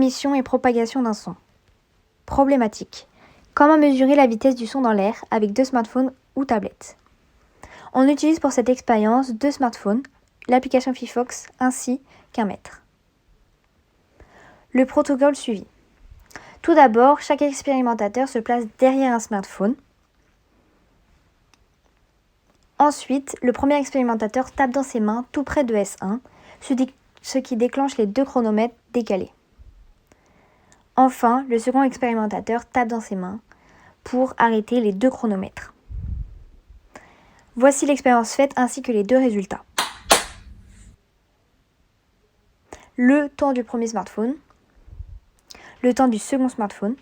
Émission et propagation d'un son. Problématique. Comment mesurer la vitesse du son dans l'air avec 2 smartphones ou tablettes? On utilise pour cette expérience 2 smartphones, l'application Fifox ainsi qu'un mètre. Le protocole suivi. Tout d'abord, chaque expérimentateur se place derrière un smartphone. Ensuite, le premier expérimentateur tape dans ses mains tout près de S1, ce qui déclenche les 2 chronomètres décalés. Enfin, le second expérimentateur tape dans ses mains pour arrêter les 2 chronomètres. Voici l'expérience faite ainsi que les 2 résultats. Le temps du premier smartphone, le temps du second smartphone.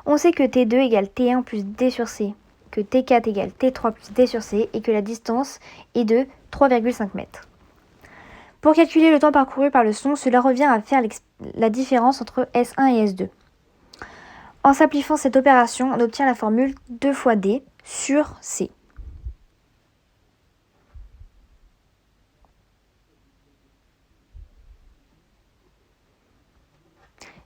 On sait que T2 égale T1 plus D sur C, que T4 égale T3 plus D sur C et que la distance est de 3,5 mètres. Pour calculer le temps parcouru par le son, cela revient à faire la différence entre S1 et S2. En simplifiant cette opération, on obtient la formule 2 fois D sur C.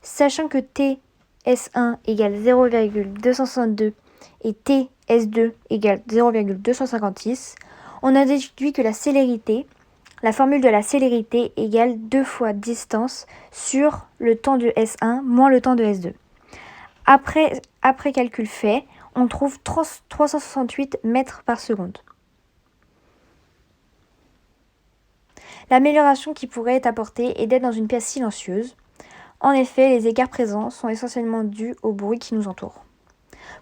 Sachant que TS1 égale 0,262 et TS2 égale 0,256, on a déduit que la formule de la célérité égale 2 fois distance sur le temps de S1 moins le temps de S2. Après calcul fait, on trouve 368 mètres par seconde. L'amélioration qui pourrait être apportée est d'être dans une pièce silencieuse. En effet, les écarts présents sont essentiellement dus au bruit qui nous entoure.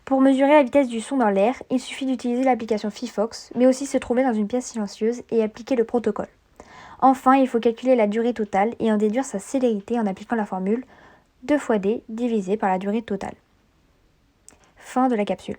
Pour mesurer la vitesse du son dans l'air, il suffit d'utiliser l'application Fifox, mais aussi se trouver dans une pièce silencieuse et appliquer le protocole. Enfin, il faut calculer la durée totale et en déduire sa célérité en appliquant la formule 2 fois D divisé par la durée totale. Fin de la capsule.